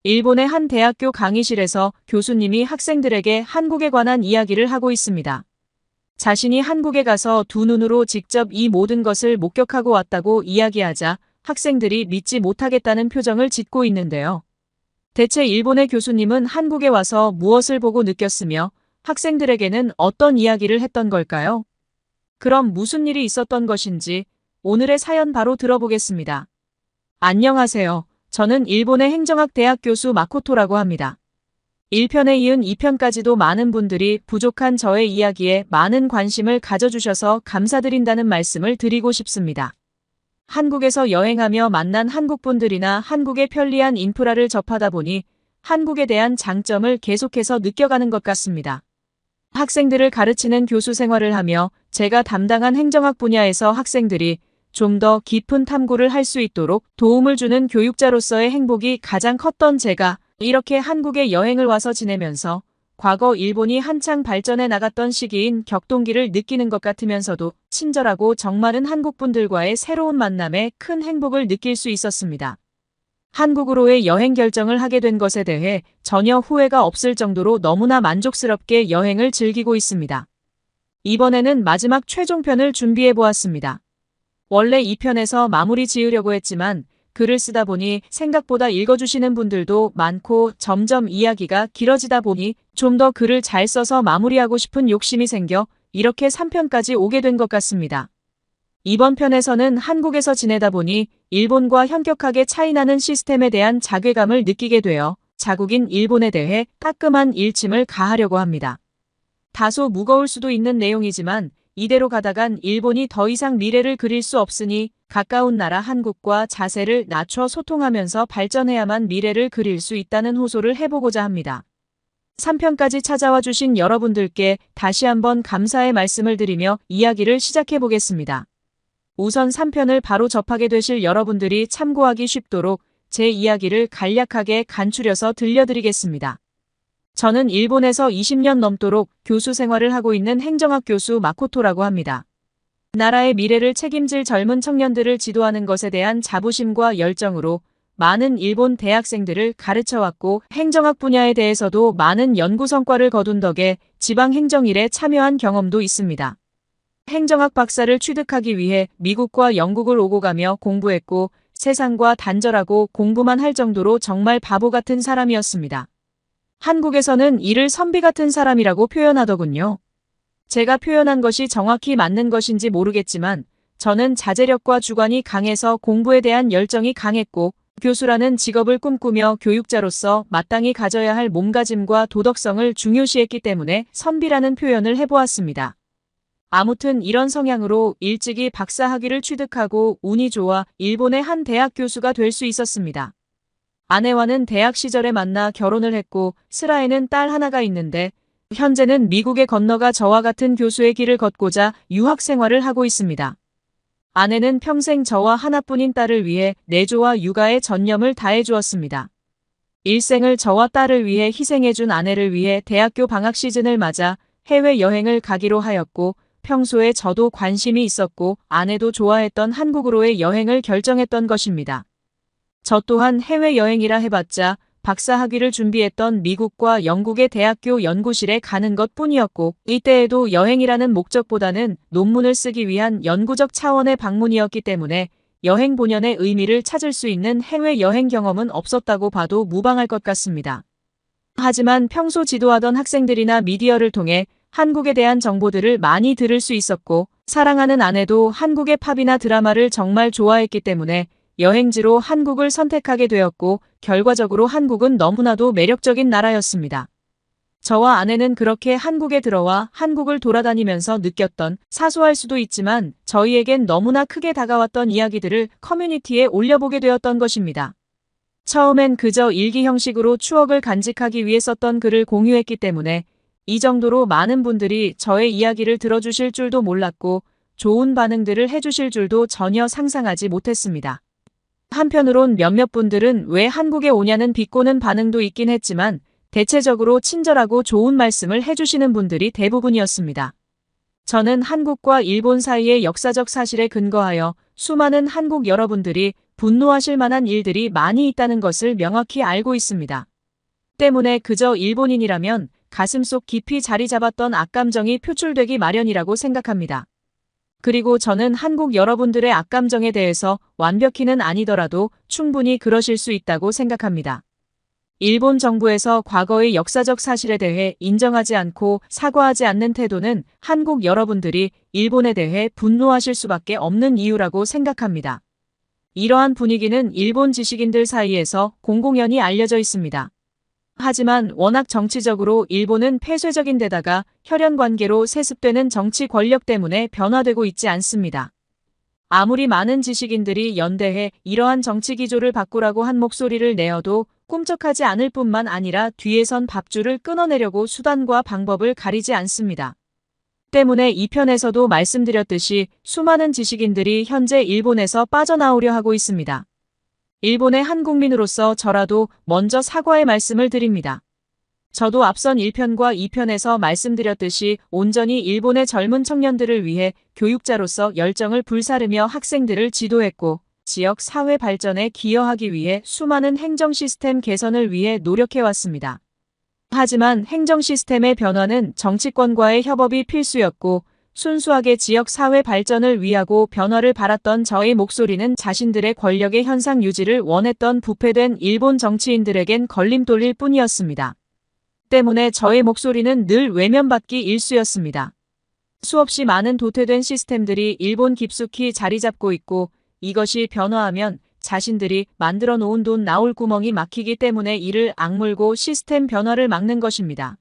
일본의 한 대학교 강의실에서 교수님이 학생들에게 한국에 관한 이야기를 하고 있습니다. 자신이 한국에 가서 두 눈으로 직접 이 모든 것을 목격하고 왔다고 이야기하자 학생들이 믿지 못하겠다는 표정을 짓고 있는데요. 대체 일본의 교수님은 한국에 와서 무엇을 보고 느꼈으며 학생들에게는 어떤 이야기를 했던 걸까요? 그럼 무슨 일이 있었던 것인지 오늘의 사연 바로 들어보겠습니다. 안녕하세요. 저는 일본의 행정학 대학 교수 마코토라고 합니다. 1편에 이은 2편까지도 많은 분들이 부족한 저의 이야기에 많은 관심을 가져주셔서 감사드린다는 말씀을 드리고 싶습니다. 한국에서 여행하며 만난 한국분들이나 한국의 편리한 인프라를 접하다 보니 한국에 대한 장점을 계속해서 느껴가는 것 같습니다. 학생들을 가르치는 교수 생활을 하며 제가 담당한 행정학 분야에서 학생들이 좀 더 깊은 탐구를 할 수 있도록 도움을 주는 교육자로서의 행복이 가장 컸던 제가 이렇게 한국에 여행을 와서 지내면서 과거 일본이 한창 발전해 나갔던 시기인 격동기를 느끼는 것 같으면서도 친절하고 정많은 한국분들과의 새로운 만남에 큰 행복을 느낄 수 있었습니다. 한국으로의 여행 결정을 하게 된 것에 대해 전혀 후회가 없을 정도로 너무나 만족스럽게 여행을 즐기고 있습니다. 이번에는 마지막 최종편을 준비해 보았습니다. 원래 2편에서 마무리 지으려고 했지만 글을 쓰다 보니 생각보다 읽어주시는 분들도 많고 점점 이야기가 길어지다 보니 좀 더 글을 잘 써서 마무리하고 싶은 욕심이 생겨 이렇게 3편까지 오게 된 것 같습니다. 이번 편에서는 한국에서 지내다 보니 일본과 현격하게 차이나는 시스템에 대한 자괴감을 느끼게 되어 자국인 일본에 대해 따끔한 일침을 가하려고 합니다. 다소 무거울 수도 있는 내용이지만 이대로 가다간 일본이 더 이상 미래를 그릴 수 없으니 가까운 나라 한국과 자세를 낮춰 소통하면서 발전해야만 미래를 그릴 수 있다는 호소를 해보고자 합니다. 3편까지 찾아와 주신 여러분들께 다시 한번 감사의 말씀을 드리며 이야기를 시작해 보겠습니다. 우선 3편을 바로 접하게 되실 여러분들이 참고하기 쉽도록 제 이야기를 간략하게 간추려서 들려드리겠습니다. 저는 일본에서 20년 넘도록 교수 생활을 하고 있는 행정학 교수 마코토라고 합니다. 나라의 미래를 책임질 젊은 청년들을 지도하는 것에 대한 자부심과 열정으로 많은 일본 대학생들을 가르쳐왔고 행정학 분야에 대해서도 많은 연구 성과를 거둔 덕에 지방 행정일에 참여한 경험도 있습니다. 행정학 박사를 취득하기 위해 미국과 영국을 오고 가며 공부했고 세상과 단절하고 공부만 할 정도로 정말 바보 같은 사람이었습니다. 한국에서는 이를 선비 같은 사람이라고 표현하더군요. 제가 표현한 것이 정확히 맞는 것인지 모르겠지만 저는 자제력과 주관이 강해서 공부에 대한 열정이 강했고 교수라는 직업을 꿈꾸며 교육자로서 마땅히 가져야 할 몸가짐과 도덕성을 중요시했기 때문에 선비라는 표현을 해보았습니다. 아무튼 이런 성향으로 일찍이 박사 학위를 취득하고 운이 좋아 일본의 한 대학 교수가 될 수 있었습니다. 아내와는 대학 시절에 만나 결혼을 했고 슬아에는 딸 하나가 있는데 현재는 미국에 건너가 저와 같은 교수의 길을 걷고자 유학 생활을 하고 있습니다. 아내는 평생 저와 하나뿐인 딸을 위해 내조와 육아에 전념을 다해 주었습니다. 일생을 저와 딸을 위해 희생해준 아내를 위해 대학교 방학 시즌을 맞아 해외여행을 가기로 하였고 평소에 저도 관심이 있었고 아내도 좋아했던 한국으로의 여행을 결정했던 것입니다. 저 또한 해외여행이라 해봤자 박사 학위를 준비했던 미국과 영국의 대학교 연구실에 가는 것뿐이었고 이때에도 여행이라는 목적보다는 논문을 쓰기 위한 연구적 차원의 방문이었기 때문에 여행 본연의 의미를 찾을 수 있는 해외여행 경험은 없었다고 봐도 무방할 것 같습니다. 하지만 평소 지도하던 학생들이나 미디어를 통해 한국에 대한 정보들을 많이 들을 수 있었고 사랑하는 아내도 한국의 팝이나 드라마를 정말 좋아했기 때문에 여행지로 한국을 선택하게 되었고 결과적으로 한국은 너무나도 매력적인 나라였습니다. 저와 아내는 그렇게 한국에 들어와 한국을 돌아다니면서 느꼈던 사소할 수도 있지만 저희에겐 너무나 크게 다가왔던 이야기들을 커뮤니티에 올려보게 되었던 것입니다. 처음엔 그저 일기 형식으로 추억을 간직하기 위해 썼던 글을 공유했기 때문에 이 정도로 많은 분들이 저의 이야기를 들어주실 줄도 몰랐고 좋은 반응들을 해주실 줄도 전혀 상상하지 못했습니다. 한편으론 몇몇 분들은 왜 한국에 오냐는 비꼬는 반응도 있긴 했지만 대체적으로 친절하고 좋은 말씀을 해주시는 분들이 대부분이었습니다. 저는 한국과 일본 사이의 역사적 사실에 근거하여 수많은 한국 여러분들이 분노하실 만한 일들이 많이 있다는 것을 명확히 알고 있습니다. 때문에 그저 일본인이라면 가슴속 깊이 자리 잡았던 악감정이 표출되기 마련이라고 생각합니다. 그리고 저는 한국 여러분들의 악감정에 대해서 완벽히는 아니더라도 충분히 그러실 수 있다고 생각합니다. 일본 정부에서 과거의 역사적 사실에 대해 인정하지 않고 사과하지 않는 태도는 한국 여러분들이 일본에 대해 분노하실 수밖에 없는 이유라고 생각합니다. 이러한 분위기는 일본 지식인들 사이에서 공공연히 알려져 있습니다. 하지만 워낙 정치적으로 일본은 폐쇄적인 데다가 혈연 관계로 세습되는 정치 권력 때문에 변화되고 있지 않습니다. 아무리 많은 지식인들이 연대해 이러한 정치 기조를 바꾸라고 한 목소리를 내어도 꿈쩍하지 않을 뿐만 아니라 뒤에선 밥줄을 끊어내려고 수단과 방법을 가리지 않습니다. 때문에 이 편에서도 말씀드렸듯이 수많은 지식인들이 현재 일본에서 빠져나오려 하고 있습니다. 일본의 한 국민으로서 저라도 먼저 사과의 말씀을 드립니다. 저도 앞선 1편과 2편에서 말씀드렸듯이 온전히 일본의 젊은 청년들을 위해 교육자로서 열정을 불사르며 학생들을 지도했고 지역 사회 발전에 기여하기 위해 수많은 행정 시스템 개선을 위해 노력해왔습니다. 하지만 행정 시스템의 변화는 정치권과의 협업이 필수였고 순수하게 지역 사회 발전을 위하고 변화를 바랐던 저의 목소리는 자신들의 권력의 현상 유지를 원했던 부패된 일본 정치인들에겐 걸림돌일 뿐이었습니다. 때문에 저의 목소리는 늘 외면받기 일쑤였습니다. 수없이 많은 도태된 시스템들이 일본 깊숙이 자리 잡고 있고 이것이 변화하면 자신들이 만들어 놓은 돈 나올 구멍이 막히기 때문에 이를 악물고 시스템 변화를 막는 것입니다.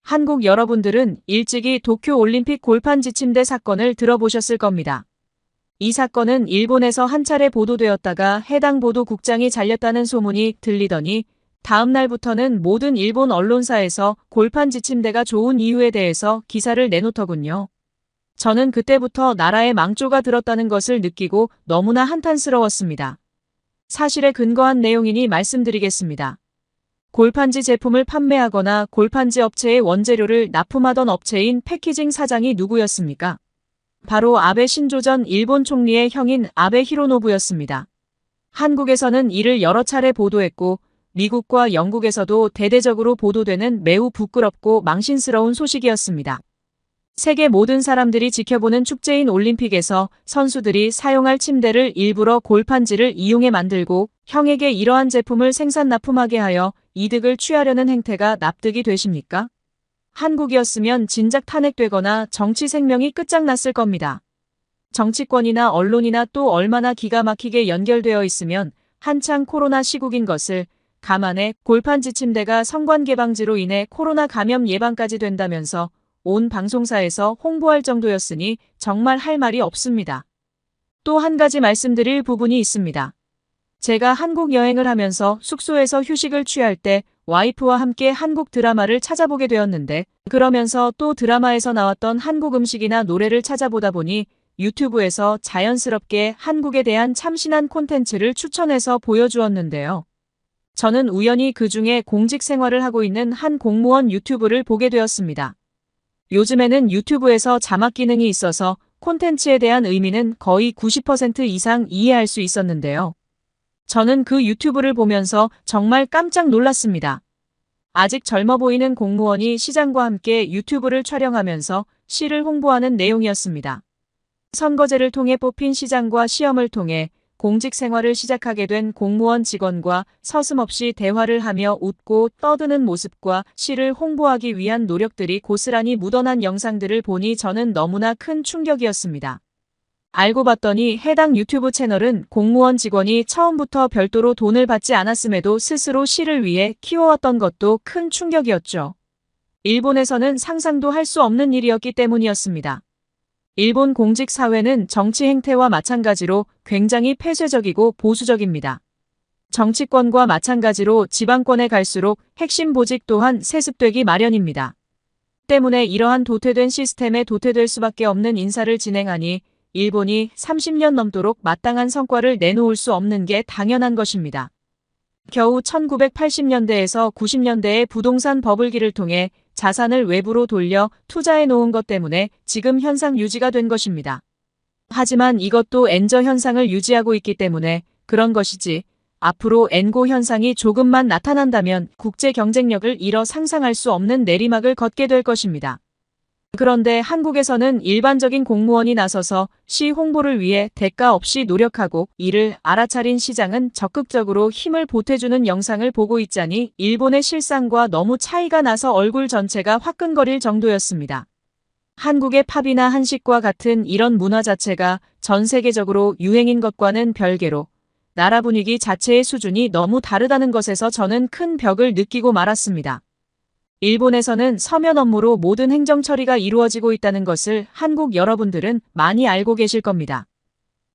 한국 여러분들은 일찍이 도쿄올림픽 골판 지침대 사건을 들어보셨을 겁니다. 이 사건은 일본에서 한 차례 보도되었다가 해당 보도국장이 잘렸다는 소문이 들리더니 다음 날부터는 모든 일본 언론사에서 골판 지침대가 좋은 이유에 대해서 기사를 내놓더군요. 저는 그때부터 나라에 망조가 들었다는 것을 느끼고 너무나 한탄스러웠습니다. 사실에 근거한 내용이니 말씀드리겠습니다. 골판지 제품을 판매하거나 골판지 업체의 원재료를 납품하던 업체인 패키징 사장이 누구였습니까? 바로 아베 신조 전 일본 총리의 형인 아베 히로노부였습니다. 한국에서는 이를 여러 차례 보도했고 미국과 영국에서도 대대적으로 보도되는 매우 부끄럽고 망신스러운 소식이었습니다. 세계 모든 사람들이 지켜보는 축제인 올림픽에서 선수들이 사용할 침대를 일부러 골판지를 이용해 만들고 형에게 이러한 제품을 생산 납품하게 하여 이득을 취하려는 행태가 납득이 되십니까? 한국이었으면 진작 탄핵되거나 정치 생명이 끝장났을 겁니다. 정치권이나 언론이나 또 얼마나 기가 막히게 연결되어 있으면 한창 코로나 시국인 것을 감안해 골판지 침대가 성관계 방지로 인해 코로나 감염 예방까지 된다면서 온 방송사에서 홍보할 정도였으니 정말 할 말이 없습니다. 또 한 가지 말씀드릴 부분이 있습니다. 제가 한국 여행을 하면서 숙소에서 휴식을 취할 때 와이프와 함께 한국 드라마를 찾아보게 되었는데 그러면서 또 드라마에서 나왔던 한국 음식이나 노래를 찾아보다 보니 유튜브에서 자연스럽게 한국에 대한 참신한 콘텐츠를 추천해서 보여주었는데요. 저는 우연히 그 중에 공직 생활을 하고 있는 한 공무원 유튜브를 보게 되었습니다. 요즘에는 유튜브에서 자막 기능이 있어서 콘텐츠에 대한 의미는 거의 90% 이상 이해할 수 있었는데요. 저는 그 유튜브를 보면서 정말 깜짝 놀랐습니다. 아직 젊어 보이는 공무원이 시장과 함께 유튜브를 촬영하면서 시를 홍보하는 내용이었습니다. 선거제를 통해 뽑힌 시장과 시험을 통해 공직 생활을 시작하게 된 공무원 직원과 서슴없이 대화를 하며 웃고 떠드는 모습과 시를 홍보하기 위한 노력들이 고스란히 묻어난 영상들을 보니 저는 너무나 큰 충격이었습니다. 알고 봤더니 해당 유튜브 채널은 공무원 직원이 처음부터 별도로 돈을 받지 않았음에도 스스로 시를 위해 키워왔던 것도 큰 충격이었죠. 일본에서는 상상도 할 수 없는 일이었기 때문이었습니다. 일본 공직 사회는 정치 행태와 마찬가지로 굉장히 폐쇄적이고 보수적입니다. 정치권과 마찬가지로 지방권에 갈수록 핵심 보직 또한 세습되기 마련입니다. 때문에 이러한 도태된 시스템에 도태될 수밖에 없는 인사를 진행하니 일본이 30년 넘도록 마땅한 성과를 내놓을 수 없는 게 당연한 것입니다. 겨우 1980년대에서 90년대의 부동산 버블기를 통해 자산을 외부로 돌려 투자해 놓은 것 때문에 지금 현상 유지가 된 것입니다. 하지만 이것도 엔저 현상을 유지하고 있기 때문에 그런 것이지. 앞으로 엔고 현상이 조금만 나타난다면 국제 경쟁력을 잃어 상상할 수 없는 내리막을 걷게 될 것입니다. 그런데 한국에서는 일반적인 공무원이 나서서 시 홍보를 위해 대가 없이 노력하고 이를 알아차린 시장은 적극적으로 힘을 보태주는 영상을 보고 있자니 일본의 실상과 너무 차이가 나서 얼굴 전체가 화끈거릴 정도였습니다. 한국의 팝이나 한식과 같은 이런 문화 자체가 전 세계적으로 유행인 것과는 별개로 나라 분위기 자체의 수준이 너무 다르다는 것에서 저는 큰 벽을 느끼고 말았습니다. 일본에서는 서면 업무로 모든 행정 처리가 이루어지고 있다는 것을 한국 여러분들은 많이 알고 계실 겁니다.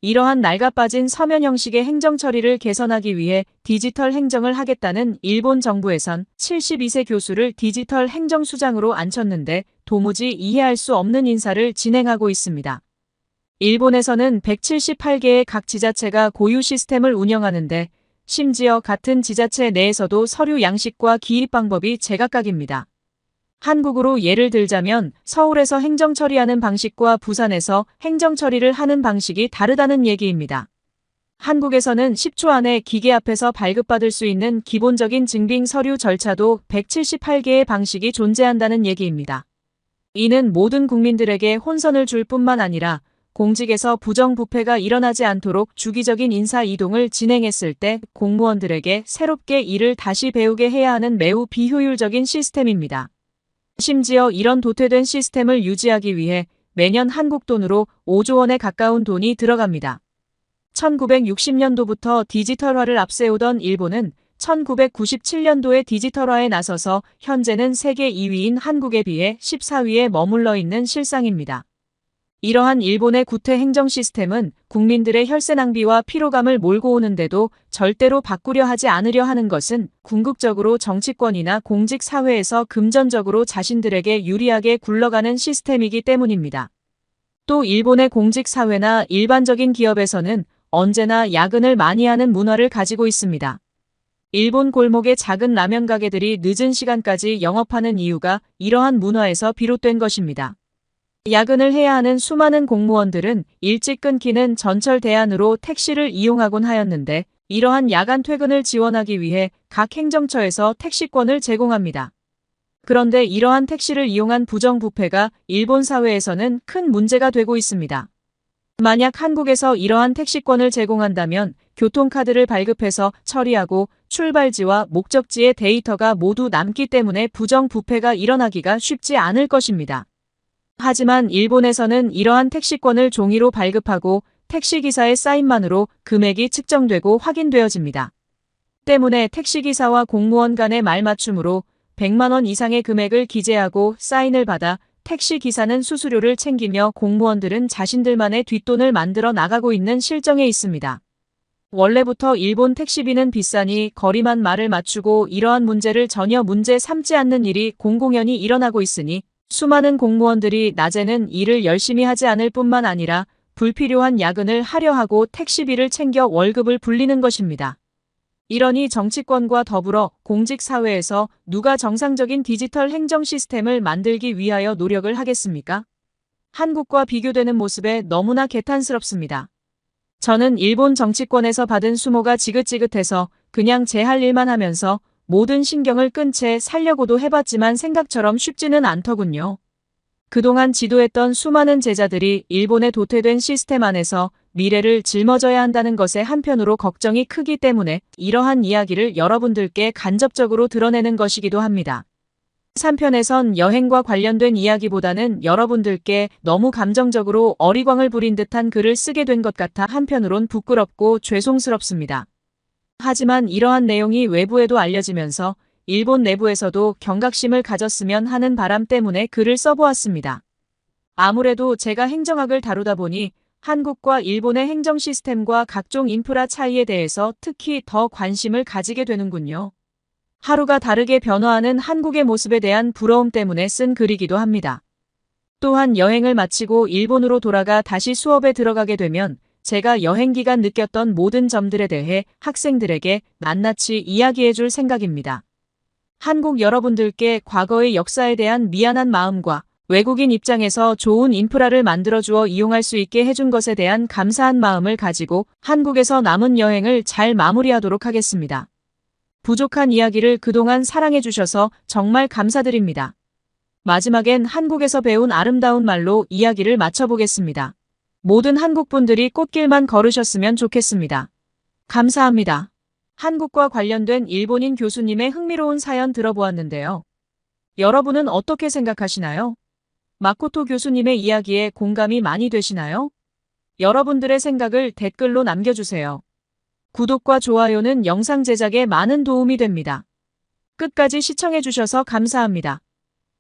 이러한 낡아빠진 서면 형식의 행정 처리를 개선하기 위해 디지털 행정을 하겠다는 일본 정부에선 72세 교수를 디지털 행정수장으로 앉혔는데 도무지 이해할 수 없는 인사를 진행하고 있습니다. 일본에서는 178개의 각 지자체가 고유 시스템을 운영하는데 심지어 같은 지자체 내에서도 서류 양식과 기입 방법이 제각각입니다. 한국으로 예를 들자면 서울에서 행정 처리하는 방식과 부산에서 행정 처리를 하는 방식이 다르다는 얘기입니다. 한국에서는 10초 안에 기계 앞에서 발급받을 수 있는 기본적인 증빙 서류 절차도 178개의 방식이 존재한다는 얘기입니다. 이는 모든 국민들에게 혼선을 줄 뿐만 아니라 공직에서 부정부패가 일어나지 않도록 주기적인 인사 이동을 진행했을 때 공무원들에게 새롭게 일을 다시 배우게 해야 하는 매우 비효율적인 시스템입니다. 심지어 이런 도태된 시스템을 유지하기 위해 매년 한국 돈으로 5조 원에 가까운 돈이 들어갑니다. 1960년도부터 디지털화를 앞세우던 일본은 1997년도에 디지털화에 나서서 현재는 세계 2위인 한국에 비해 14위에 머물러 있는 실상입니다. 이러한 일본의 구태 행정 시스템은 국민들의 혈세 낭비와 피로감을 몰고 오는데도 절대로 바꾸려 하지 않으려 하는 것은 궁극적으로 정치권이나 공직 사회에서 금전적으로 자신들에게 유리하게 굴러가는 시스템이기 때문입니다. 또 일본의 공직 사회나 일반적인 기업에서는 언제나 야근을 많이 하는 문화를 가지고 있습니다. 일본 골목의 작은 라면 가게들이 늦은 시간까지 영업하는 이유가 이러한 문화에서 비롯된 것입니다. 야근을 해야 하는 수많은 공무원들은 일찍 끊기는 전철 대안으로 택시를 이용하곤 하였는데 이러한 야간 퇴근을 지원하기 위해 각 행정처에서 택시권을 제공합니다. 그런데 이러한 택시를 이용한 부정부패가 일본 사회에서는 큰 문제가 되고 있습니다. 만약 한국에서 이러한 택시권을 제공한다면 교통카드를 발급해서 처리하고 출발지와 목적지의 데이터가 모두 남기 때문에 부정부패가 일어나기가 쉽지 않을 것입니다. 하지만 일본에서는 이러한 택시권을 종이로 발급하고 택시기사의 사인만으로 금액이 측정되고 확인되어집니다. 때문에 택시기사와 공무원 간의 말맞춤으로 100만 원 이상의 금액을 기재하고 사인을 받아 택시기사는 수수료를 챙기며 공무원들은 자신들만의 뒷돈을 만들어 나가고 있는 실정에 있습니다. 원래부터 일본 택시비는 비싸니 거리만 말을 맞추고 이러한 문제를 전혀 문제 삼지 않는 일이 공공연히 일어나고 있으니 수많은 공무원들이 낮에는 일을 열심히 하지 않을 뿐만 아니라 불필요한 야근을 하려 하고 택시비를 챙겨 월급을 불리는 것입니다. 이러니 정치권과 더불어 공직사회에서 누가 정상적인 디지털 행정 시스템을 만들기 위하여 노력을 하겠습니까? 한국과 비교되는 모습에 너무나 개탄스럽습니다. 저는 일본 정치권에서 받은 수모가 지긋지긋해서 그냥 제 할 일만 하면서 모든 신경을 끈 채 살려고도 해봤지만 생각처럼 쉽지는 않더군요. 그동안 지도했던 수많은 제자들이 일본의 도태된 시스템 안에서 미래를 짊어져야 한다는 것에 한편으로 걱정이 크기 때문에 이러한 이야기를 여러분들께 간접적으로 드러내는 것이기도 합니다. 3편에선 여행과 관련된 이야기보다는 여러분들께 너무 감정적으로 어리광을 부린 듯한 글을 쓰게 된 것 같아 한편으론 부끄럽고 죄송스럽습니다. 하지만 이러한 내용이 외부에도 알려지면서 일본 내부에서도 경각심을 가졌으면 하는 바람 때문에 글을 써보았습니다. 아무래도 제가 행정학을 다루다 보니 한국과 일본의 행정 시스템과 각종 인프라 차이에 대해서 특히 더 관심을 가지게 되는군요. 하루가 다르게 변화하는 한국의 모습에 대한 부러움 때문에 쓴 글이기도 합니다. 또한 여행을 마치고 일본으로 돌아가 다시 수업에 들어가게 되면 제가 여행 기간 느꼈던 모든 점들에 대해 학생들에게 낱낱이 이야기해 줄 생각입니다. 한국 여러분들께 과거의 역사에 대한 미안한 마음과 외국인 입장에서 좋은 인프라를 만들어주어 이용할 수 있게 해준 것에 대한 감사한 마음을 가지고 한국에서 남은 여행을 잘 마무리하도록 하겠습니다. 부족한 이야기를 그동안 사랑해주셔서 정말 감사드립니다. 마지막엔 한국에서 배운 아름다운 말로 이야기를 마쳐보겠습니다. 모든 한국분들이 꽃길만 걸으셨으면 좋겠습니다. 감사합니다. 한국과 관련된 일본인 교수님의 흥미로운 사연 들어보았는데요. 여러분은 어떻게 생각하시나요? 마코토 교수님의 이야기에 공감이 많이 되시나요? 여러분들의 생각을 댓글로 남겨주세요. 구독과 좋아요는 영상 제작에 많은 도움이 됩니다. 끝까지 시청해주셔서 감사합니다.